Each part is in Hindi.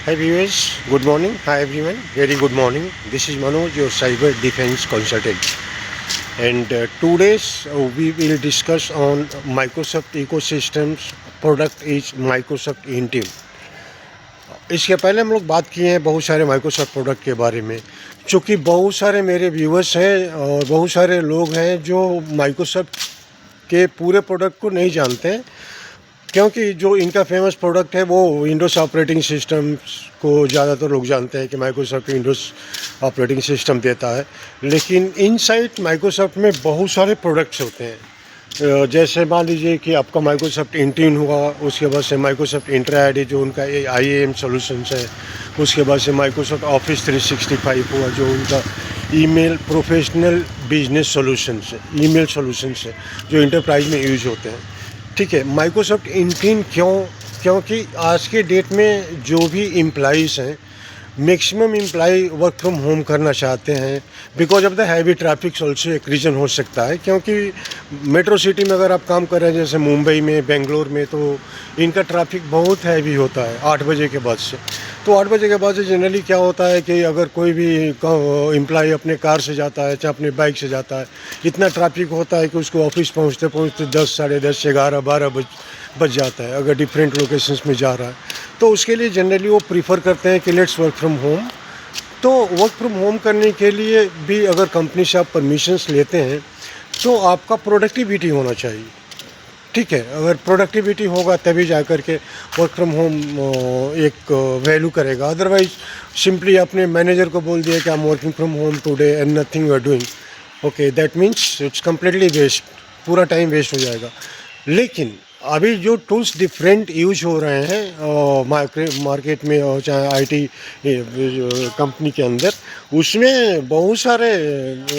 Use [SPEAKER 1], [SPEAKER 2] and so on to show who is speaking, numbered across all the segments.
[SPEAKER 1] Hi viewers, good morning. Hi everyone, very good morning. This is Manoj, your cyber defense consultant. And we will discuss on Microsoft ecosystems. Product is Microsoft Intune. इसके पहले हम लोग बात किए हैं बहुत सारे माइक्रोसॉफ्ट प्रोडक्ट के बारे में। चूँकि बहुत सारे मेरे व्यूवर्स हैं और बहुत सारे लोग हैं जो माइक्रोसॉफ्ट के पूरे प्रोडक्ट को नहीं जानते हैं, क्योंकि जो इनका फेमस प्रोडक्ट है वो विंडोज़ ऑपरेटिंग सिस्टम को ज़्यादातर लोग जानते हैं कि माइक्रोसॉफ्ट विंडोज़ ऑपरेटिंग सिस्टम देता है। लेकिन इनसाइड माइक्रोसॉफ्ट में बहुत सारे प्रोडक्ट्स होते हैं। जैसे मान लीजिए कि आपका माइक्रोसॉफ्ट इंटीन हुआ, उसके बाद से माइक्रोसॉफ्ट इंट्रा आईडी जो उनका IAM सॉल्यूशंस है, उसके बाद से माइक्रोसॉफ्ट ऑफिस 365 हुआ जो उनका ईमेल प्रोफेशनल बिजनेस सॉल्यूशंस है, ईमेल सॉल्यूशंस है जो इंटरप्राइज में यूज होते हैं। ठीक है, माइक्रोसॉफ्ट इंटीन क्योंकि आज के डेट में जो भी एम्प्लॉइज़ हैं, maximum employ work from home करना चाहते हैं। Because of the heavy traffic also एक रीज़न हो सकता है, क्योंकि मेट्रो सिटी में अगर आप काम कर रहे हैं जैसे मुंबई में, बेंगलोर में, तो इनका ट्रैफिक बहुत हैवी होता है 8 बजे के बाद से। तो 8 बजे के बाद से जनरली क्या होता है कि अगर कोई भी एम्प्लॉय अपने कार से जाता है चाहे अपने बाइक से जाता है, इतना ट्रैफिक होता है कि उसको ऑफिस पहुंचते पहुंचते 10, साढ़े 10, 11, 12 बज जाता है अगर डिफरेंट लोकेशंस में जा रहा है। तो उसके लिए जनरली वो प्रीफर करते हैं कि लेट्स वर्क फ्रॉम होम। तो वर्क फ्रॉम होम करने के लिए भी अगर कंपनी से आप परमिशंस लेते हैं तो आपका प्रोडक्टिविटी होना चाहिए। ठीक है, अगर प्रोडक्टिविटी होगा तभी जा कर के वर्क फ्रॉम होम एक वैल्यू करेगा। अदरवाइज सिंपली अपने मैनेजर को बोल दिया कि I am working from home today and nothing you are doing, okay, that means it's completely waste, पूरा टाइम वेस्ट हो जाएगा। लेकिन अभी जो टूल्स डिफरेंट यूज हो रहे हैं मार्केट में और चाहे IT कंपनी के अंदर, उसमें बहुत सारे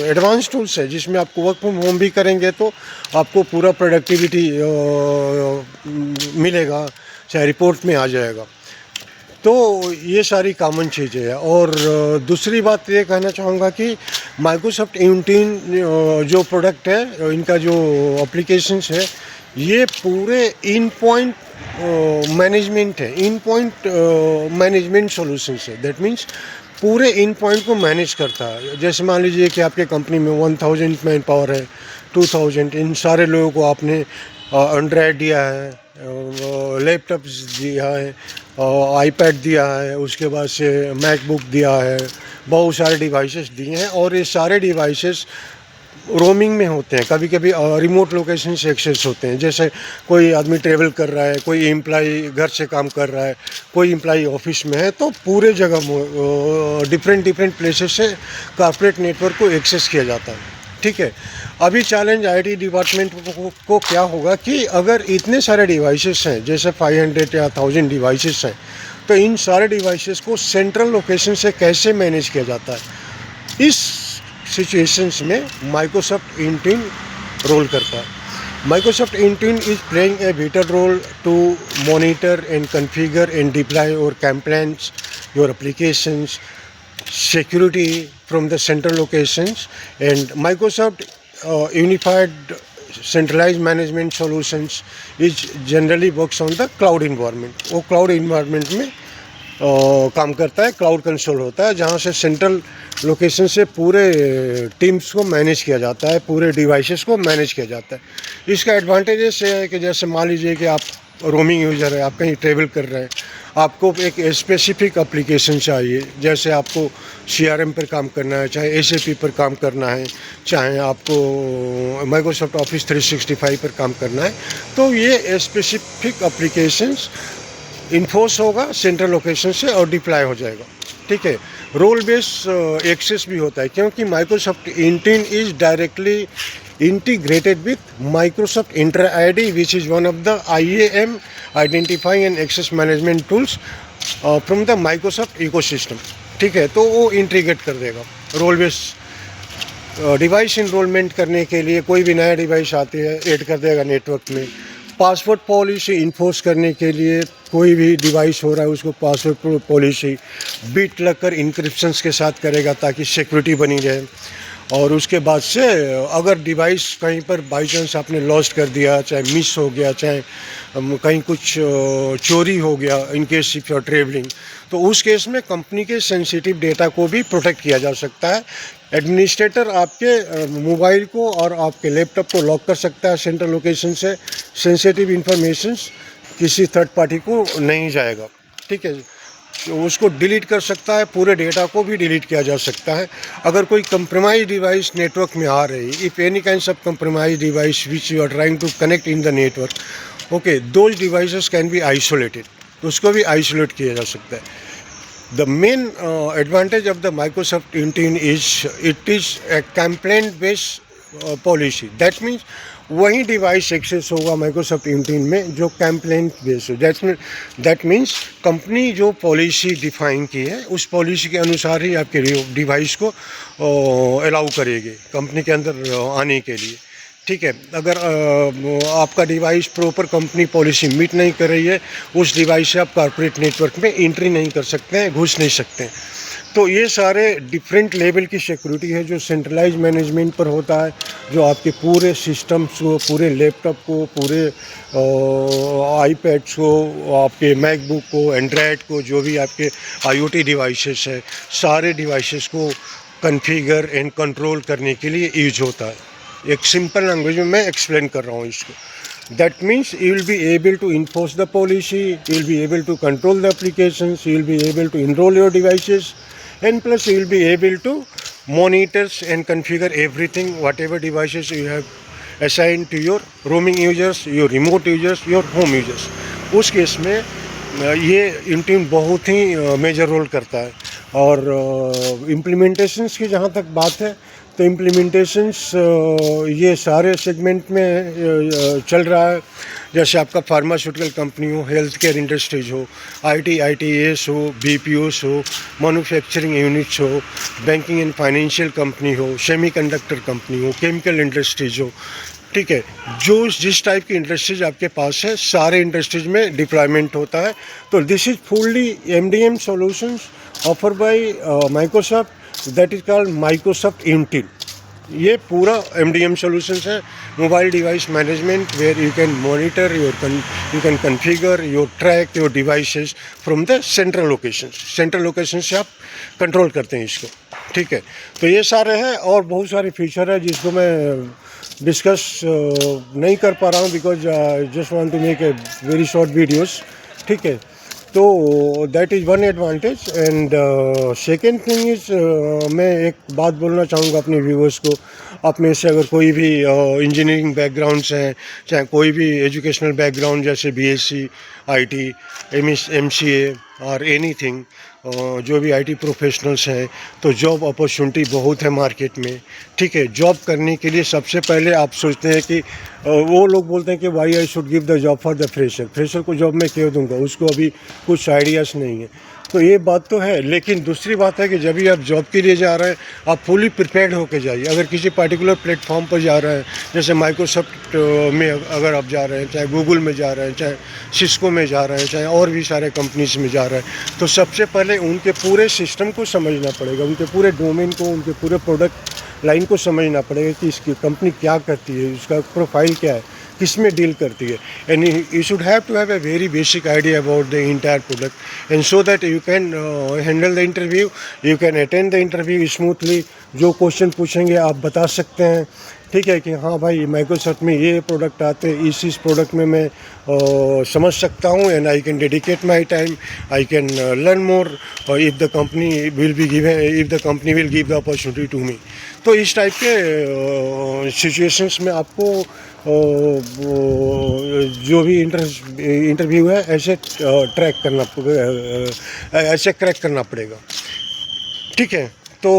[SPEAKER 1] एडवांस टूल्स हैं जिसमें आपको वर्क फ्रॉम होम भी करेंगे तो आपको पूरा प्रोडक्टिविटी मिलेगा, चाहे रिपोर्ट में आ जाएगा। तो ये सारी कॉमन चीज़ें हैं। और दूसरी बात ये कहना चाहूँगा कि माइक्रोसॉफ्ट इंटीन जो प्रोडक्ट है, इनका जो एप्लीकेशंस है, ये पूरे इन पॉइंट मैनेजमेंट है, इन पॉइंट मैनेजमेंट सॉल्यूशंस है। दैट मीन्स पूरे इन पॉइंट को मैनेज करता है। जैसे मान लीजिए कि आपके कंपनी में 1000 मैन पावर है, 2000, इन सारे लोगों को आपने एंड्रॉयड दिया है, लैपटॉप्स दिया है, आईपैड दिया है, उसके बाद से मैकबुक दिया है, बहुत सारे डिवाइसेस दिए हैं। और ये सारे डिवाइसेस रोमिंग में होते हैं, कभी कभी रिमोट लोकेशन से एक्सेस होते हैं। जैसे कोई आदमी ट्रेवल कर रहा है, कोई एम्प्लॉई घर से काम कर रहा है, कोई एम्प्लॉई ऑफिस में है, तो पूरे जगह डिफरेंट प्लेसेस से कॉर्पोरेट नेटवर्क को एक्सेस किया जाता है। ठीक है, अभी चैलेंज IT डिपार्टमेंट को क्या होगा कि अगर इतने सारे डिवाइसेस हैं, जैसे 500 या 1000 डिवाइसेस हैं, तो इन सारे डिवाइसेस को सेंट्रल लोकेशन से कैसे मैनेज किया जाता है। इस सिचुएशंस में माइक्रोसॉफ्ट इंटीन रोल करता है। Microsoft Intune is playing a vital role to monitor and configure and deploy और compliance your applications security from the central locations, and Microsoft unified centralized management solutions is generally works on the cloud environment। वो cloud environment में काम करता है, क्लाउड कंसोल होता है जहाँ से सेंट्रल लोकेशन से पूरे टीम्स को मैनेज किया जाता है, पूरे डिवाइसेस को मैनेज किया जाता है। इसका एडवांटेजेस ये है कि जैसे मान लीजिए कि आप रोमिंग यूज़र है, आप कहीं ट्रेवल कर रहे हैं, आपको एक स्पेसिफिक एप्लीकेशन चाहिए, जैसे आपको CRM पर काम करना है, चाहे SAP पर काम करना है, चाहे आपको माइक्रोसॉफ्ट ऑफिस 365 पर काम करना है, तो ये स्पेसिफिक एप्लीकेशंस इन्फोर्स होगा सेंट्रल लोकेशन से और डिप्लॉय हो जाएगा। ठीक है, रोल बेस एक्सेस भी होता है, क्योंकि Microsoft Intune is directly integrated with Microsoft Entra ID, which is one of the IAM identifying and access management tools from the Microsoft ecosystem। ठीक है, तो वो इंटीग्रेट कर देगा। रोल बेस डिवाइस इनरोलमेंट करने के लिए कोई भी नया डिवाइस आती है ऐड कर देगा नेटवर्क में। पासवर्ड पॉलिसी इन्फोर्स करने के लिए कोई भी डिवाइस हो रहा है उसको पासवर्ड पॉलिसी बिट लगकर इंक्रिप्शंस के साथ करेगा ताकि सिक्योरिटी बनी रहे। और उसके बाद से अगर डिवाइस कहीं पर बाई चांस आपने लॉस्ट कर दिया, चाहे मिस हो गया, चाहे कहीं कुछ चोरी हो गया, in case if you are travelling, तो उस केस में कंपनी के सेंसिटिव डेटा को भी प्रोटेक्ट किया जा सकता है। एडमिनिस्ट्रेटर आपके मोबाइल को और आपके लैपटॉप को लॉक कर सकता है सेंट्रल लोकेशन से, सेंसिटिव इंफॉर्मेशंस किसी थर्ड पार्टी को नहीं जाएगा, ठीक है। तो उसको डिलीट कर सकता है, पूरे डेटा को भी डिलीट किया जा सकता है। अगर कोई कंप्रोमाइज डिवाइस नेटवर्क में आ रही, if any kinds of compromise device which you are trying to connect in the network, okay, those devices can be isolated, तो उसको भी आइसोलेट किया जा सकता है। The main advantage of the Microsoft Intune is it is a complaint based policy. That means वही डिवाइस एक्सेस होगा माइक्रोसॉफ्ट इंटीन में जो कंप्लेंट बेस हो। दैट मीन्स कंपनी जो पॉलिसी डिफाइन की है उस पॉलिसी के अनुसार ही आपके डिवाइस को अलाउ करेगी कंपनी के अंदर आने के लिए, ठीक है। अगर आपका device proper company policy meet नहीं कर रही है, उस डिवाइस से आप कॉर्पोरेट नेटवर्क में एंट्री नहीं कर सकते हैं, घुस नहीं सकते हैं। तो ये सारे डिफरेंट लेवल की सिक्योरिटी है जो सेंट्रलाइज मैनेजमेंट पर होता है, जो आपके पूरे सिस्टम्स को, पूरे लैपटॉप को, पूरे आईपैड्स को, आपके मैकबुक को, एंड्रॉयड को, जो भी आपके आईओटी डिवाइसेस है, सारे डिवाइसेस को कॉन्फ़िगर एंड कंट्रोल करने के लिए यूज होता है। एक सिंपल लैंग्वेज में मैं एक्सप्लेन कर रहा हूँ इसको। That means you will be able to enforce the policy, you will be able to control the applications, you will be able to enrol your devices, and plus you will be able to monitor and configure everything, whatever devices you have assigned to your roaming users, your remote users, your home users। उस केस में ये इंटीन बहुत ही मेजर रोल करता है। और इम्प्लीमेंटेशंस की जहाँ तक बात है तो इम्प्लीमेंटेशंस ये सारे सेगमेंट में चल रहा है। जैसे आपका फार्मास्यूटिकल कंपनी हो, हेल्थ केयर इंडस्ट्रीज हो, ITES हो, BPOs हो, मैन्युफैक्चरिंग यूनिट्स हो, बैंकिंग एंड फाइनेंशियल कंपनी हो, सेमीकंडक्टर कंपनी हो, केमिकल इंडस्ट्रीज हो, ठीक है। जो जिस टाइप की इंडस्ट्रीज आपके पास है सारे इंडस्ट्रीज में डिप्लॉयमेंट होता है। तो this is fully MDM solutions offer by Microsoft, that is called Microsoft Intune. ये पूरा MDM सॉल्यूशंस है, mobile device management, where you can monitor you can configure your track your devices from the central location से आप कंट्रोल करते हैं इसको, ठीक है। तो ये सारे हैं और बहुत सारे फीचर है जिसको मैं डिस्कस नहीं कर पा रहा हूँ because just want to make a very short videos, ठीक है। तो that is one advantage. And second thing is मैं एक बात बोलना चाहूँगा अपने व्यूअर्स को। आप में से अगर कोई भी इंजीनियरिंग बैकग्राउंड्स हैं, चाहे कोई भी एजुकेशनल बैकग्राउंड जैसे BSc, IT, MCA और एनीथिंग, जो भी IT प्रोफेशनल्स हैं, तो जॉब अपॉर्चुनिटी बहुत है मार्केट में, ठीक है। जॉब करने के लिए सबसे पहले आप सोचते हैं कि वो लोग बोलते हैं कि why I should give the job for the fresher को जॉब मैं क्यों दूंगा, उसको अभी कुछ आइडियाज़ नहीं है। तो ये बात तो है, लेकिन दूसरी बात है कि जब भी आप जॉब के लिए जा रहे हैं आप फुली प्रिपेयर्ड होकर जाइए। अगर किसी पर्टिकुलर प्लेटफॉर्म पर जा रहे हैं, जैसे माइक्रोसॉफ्ट में अगर आप जा रहे हैं, चाहे गूगल में जा रहे हैं, चाहे सिस्को में जा रहे हैं, चाहे और भी सारे कंपनीज में जा रहे हैं, तो सबसे पहले उनके पूरे सिस्टम को समझना पड़ेगा, उनके पूरे डोमेन को, उनके पूरे प्रोडक्ट लाइन को समझना पड़ेगा कि इसकी कंपनी क्या करती है, उसका प्रोफाइल क्या है, किस में डील करती है। And you should have to have a very basic idea about the entire product and so that you can handle the interview, you can attend the interview smoothly. जो क्वेश्चन पूछेंगे आप बता सकते हैं, ठीक है, कि हाँ भाई माइक्रोसॉफ्ट में ये प्रोडक्ट आते हैं, इस प्रोडक्ट में मैं समझ सकता हूँ and I can dedicate my time, I can learn more if the company will be given, if the company will give the opportunity to me. तो इस टाइप के सिचुएशंस में आपको जो भी इंटरव्यू है ऐसे क्रैक करना पड़ेगा, ठीक है। तो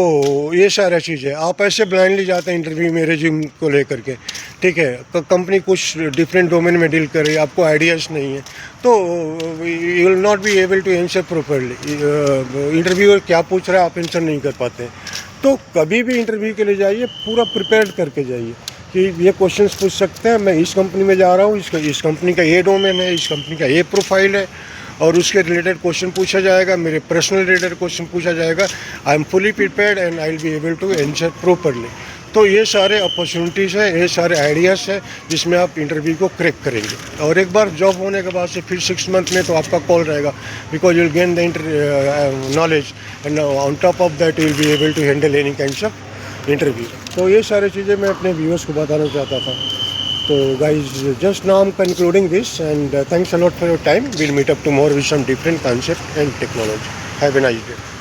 [SPEAKER 1] ये सारा चीज़ है। आप ऐसे ब्लाइंडली जाते हैं इंटरव्यू में रिज्यूम को लेकर के, ठीक है, तो कंपनी कुछ डिफरेंट डोमेन में डील कर रही है, आपको आइडियाज़ नहीं है, तो you will not be able to answer properly. Interviewer क्या पूछ रहा है आप आंसर नहीं कर पाते। तो कभी भी इंटरव्यू के लिए जाइए पूरा प्रिपेयर्ड करके जाइए कि ये क्वेश्चंस पूछ सकते हैं, मैं इस कंपनी में जा रहा हूँ, इस कंपनी का ये डोमेन है, इस कंपनी का ये प्रोफाइल है, और उसके रिलेटेड क्वेश्चन पूछा जाएगा, मेरे पर्सनल रिलेटेड क्वेश्चन पूछा जाएगा। I am fully prepared and I will be able to answer properly. तो ये सारे अपॉर्चुनिटीज़ है, ये सारे आइडियाज़ है जिसमें आप इंटरव्यू को क्रैक करेंगे। और एक बार जॉब होने के बाद से फिर 6 मंथ में तो आपका कॉल रहेगा, because you will gain the knowledge and on top of that you will be able to handle any kinds of interview. तो ये सारी चीज़ें मैं अपने व्यूअर्स को बताना चाहता था। तो guys, just now I'm concluding this, and thanks a lot for your time. We'll meet up tomorrow with some different concept and technology. Have a nice day.